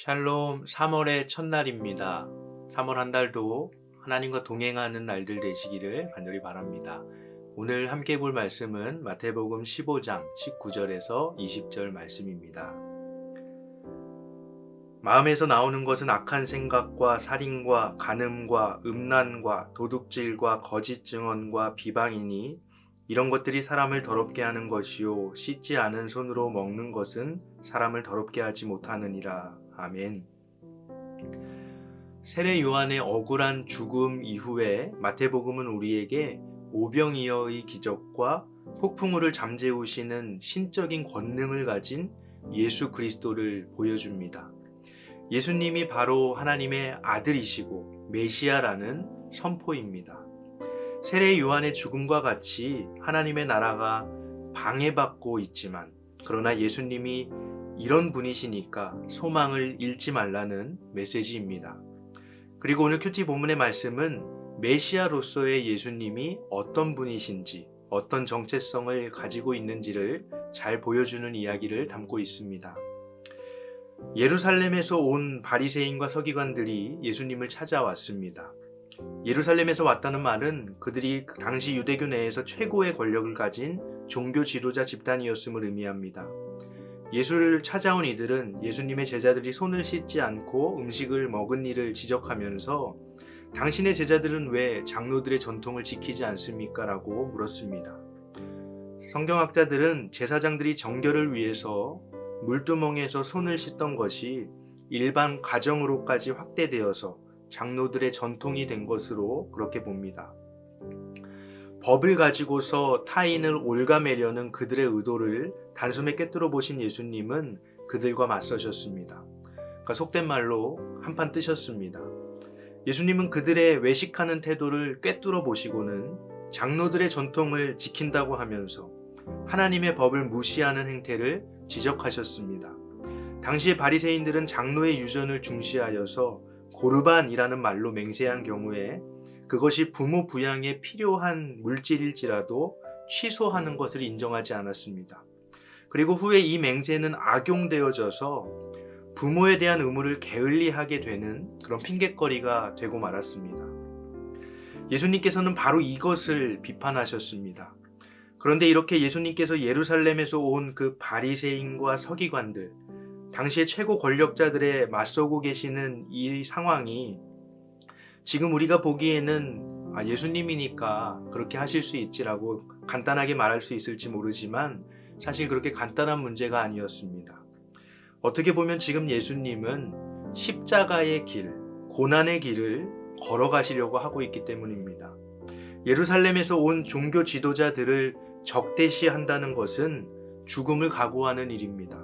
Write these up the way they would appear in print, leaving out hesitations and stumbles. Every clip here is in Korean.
샬롬 3월의 첫날입니다. 3월 한 달도 하나님과 동행하는 날들 되시기를 간절히 바랍니다. 오늘 함께 볼 말씀은 마태복음 15장 19절에서 20절 말씀입니다. 마음에서 나오는 것은 악한 생각과 살인과 간음과 음란과 도둑질과 거짓 증언과 비방이니 이런 것들이 사람을 더럽게 하는 것이요 씻지 않은 손으로 먹는 것은 사람을 더럽게 하지 못하느니라. 아멘. 세례 요한의 억울한 죽음 이후에 마태복음은 우리에게 오병이어의 기적과 폭풍우를 잠재우시는 신적인 권능을 가진 예수 그리스도를 보여줍니다. 예수님이 바로 하나님의 아들이시고 메시아라는 선포입니다. 세례 요한의 죽음과 같이 하나님의 나라가 방해받고 있지만 그러나 예수님이 이런 분이시니까 소망을 잃지 말라는 메시지입니다. 그리고 오늘 큐티 본문의 말씀은 메시아로서의 예수님이 어떤 분이신지 어떤 정체성을 가지고 있는지를 잘 보여주는 이야기를 담고 있습니다. 예루살렘에서 온 바리새인과 서기관들이 예수님을 찾아왔습니다. 예루살렘에서 왔다는 말은 그들이 당시 유대교 내에서 최고의 권력을 가진 종교 지도자 집단이었음을 의미합니다. 예수를 찾아온 이들은 예수님의 제자들이 손을 씻지 않고 음식을 먹은 일을 지적하면서 당신의 제자들은 왜 장로들의 전통을 지키지 않습니까? 라고 물었습니다. 성경학자들은 제사장들이 정결을 위해서 물두멍에서 손을 씻던 것이 일반 가정으로까지 확대되어서 장로들의 전통이 된 것으로 그렇게 봅니다. 법을 가지고서 타인을 옭아매려는 그들의 의도를 단숨에 꿰뚫어 보신 예수님은 그들과 맞서셨습니다. 그러니까 속된 말로 한판 뜨셨습니다. 예수님은 그들의 외식하는 태도를 꿰뚫어 보시고는 장로들의 전통을 지킨다고 하면서 하나님의 법을 무시하는 행태를 지적하셨습니다. 당시의 바리새인들은 장로의 유전을 중시하여서 고르반이라는 말로 맹세한 경우에 그것이 부모 부양에 필요한 물질일지라도 취소하는 것을 인정하지 않았습니다. 그리고 후에 이 맹세는 악용되어져서 부모에 대한 의무를 게을리하게 되는 그런 핑곗거리가 되고 말았습니다. 예수님께서는 바로 이것을 비판하셨습니다. 그런데 이렇게 예수님께서 예루살렘에서 온 그 바리새인과 서기관들, 당시의 최고 권력자들에 맞서고 계시는 이 상황이 지금 우리가 보기에는 예수님이니까 그렇게 하실 수 있지라고 간단하게 말할 수 있을지 모르지만 사실 그렇게 간단한 문제가 아니었습니다. 어떻게 보면 지금 예수님은 십자가의 길, 고난의 길을 걸어가시려고 하고 있기 때문입니다. 예루살렘에서 온 종교 지도자들을 적대시한다는 것은 죽음을 각오하는 일입니다.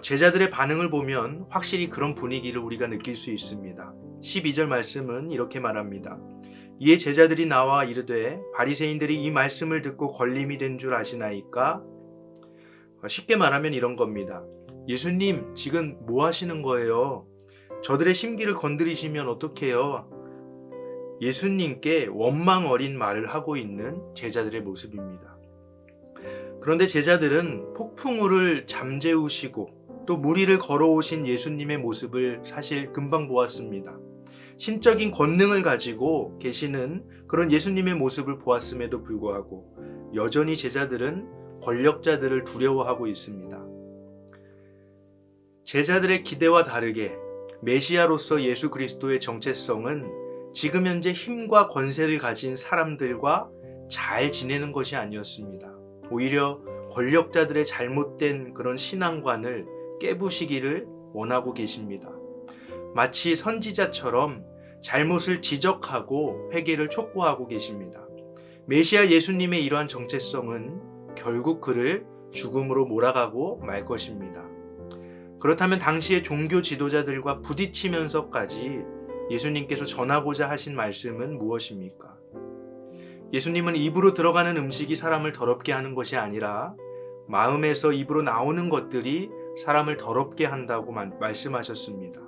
제자들의 반응을 보면 확실히 그런 분위기를 우리가 느낄 수 있습니다. 12절 말씀은 이렇게 말합니다. 이에 제자들이 나와 이르되 바리새인들이 이 말씀을 듣고 걸림이 된 줄 아시나이까? 쉽게 말하면 이런 겁니다. 예수님 지금 뭐 하시는 거예요? 저들의 심기를 건드리시면 어떡해요? 예수님께 원망 어린 말을 하고 있는 제자들의 모습입니다. 그런데 제자들은 폭풍우를 잠재우시고 또 무리를 걸어오신 예수님의 모습을 사실 금방 보았습니다. 신적인 권능을 가지고 계시는 그런 예수님의 모습을 보았음에도 불구하고 여전히 제자들은 권력자들을 두려워하고 있습니다. 제자들의 기대와 다르게 메시아로서 예수 그리스도의 정체성은 지금 현재 힘과 권세를 가진 사람들과 잘 지내는 것이 아니었습니다. 오히려 권력자들의 잘못된 그런 신앙관을 깨부시기를 원하고 계십니다. 마치 선지자처럼 잘못을 지적하고 회개를 촉구하고 계십니다. 메시아 예수님의 이러한 정체성은 결국 그를 죽음으로 몰아가고 말 것입니다. 그렇다면 당시의 종교 지도자들과 부딪히면서까지 예수님께서 전하고자 하신 말씀은 무엇입니까? 예수님은 입으로 들어가는 음식이 사람을 더럽게 하는 것이 아니라 마음에서 입으로 나오는 것들이 사람을 더럽게 한다고 말씀하셨습니다.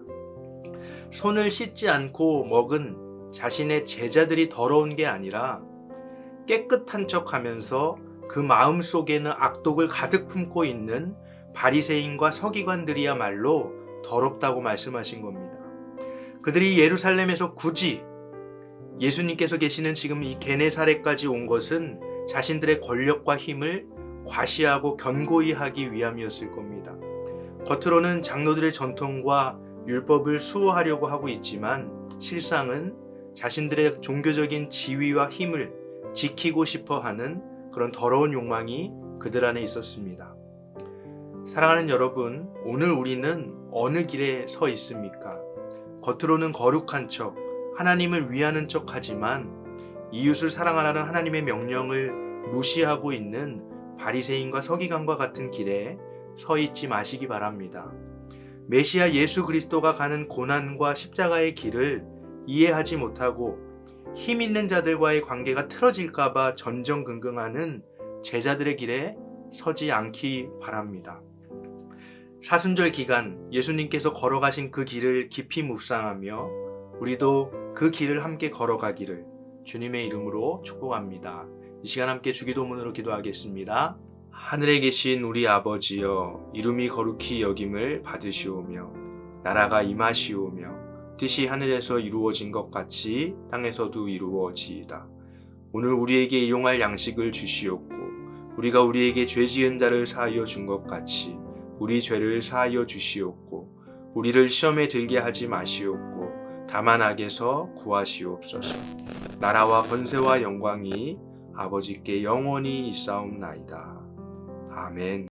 손을 씻지 않고 먹은 자신의 제자들이 더러운 게 아니라 깨끗한 척하면서 그 마음 속에는 악독을 가득 품고 있는 바리새인과 서기관들이야말로 더럽다고 말씀하신 겁니다. 그들이 예루살렘에서 굳이 예수님께서 계시는 지금 이 게네사렛까지 온 것은 자신들의 권력과 힘을 과시하고 견고히 하기 위함이었을 겁니다. 겉으로는 장로들의 전통과 율법을 수호하려고 하고 있지만 실상은 자신들의 종교적인 지위와 힘을 지키고 싶어 하는 그런 더러운 욕망이 그들 안에 있었습니다. 사랑하는 여러분, 오늘 우리는 어느 길에 서 있습니까? 겉으로는 거룩한 척, 하나님을 위하는 척 하지만 이웃을 사랑하라는 하나님의 명령을 무시하고 있는 바리새인과 서기관과 같은 길에 서 있지 마시기 바랍니다. 메시아 예수 그리스도가 가는 고난과 십자가의 길을 이해하지 못하고 힘 있는 자들과의 관계가 틀어질까봐 전전긍긍하는 제자들의 길에 서지 않기 바랍니다. 사순절 기간 예수님께서 걸어가신 그 길을 깊이 묵상하며 우리도 그 길을 함께 걸어가기를 주님의 이름으로 축복합니다. 이 시간 함께 주기도문으로 기도하겠습니다. 하늘에 계신 우리 아버지여, 이름이 거룩히 여김을 받으시오며 나라가 임하시오며 뜻이 하늘에서 이루어진 것 같이 땅에서도 이루어지이다. 오늘 우리에게 일용할 양식을 주시옵고 우리가 우리에게 죄 지은 자를 사하여 준 것 같이 우리 죄를 사하여 주시옵고 우리를 시험에 들게 하지 마시옵고 다만 악에서 구하시옵소서. 나라와 권세와 영광이 아버지께 영원히 있사옵나이다. 아멘.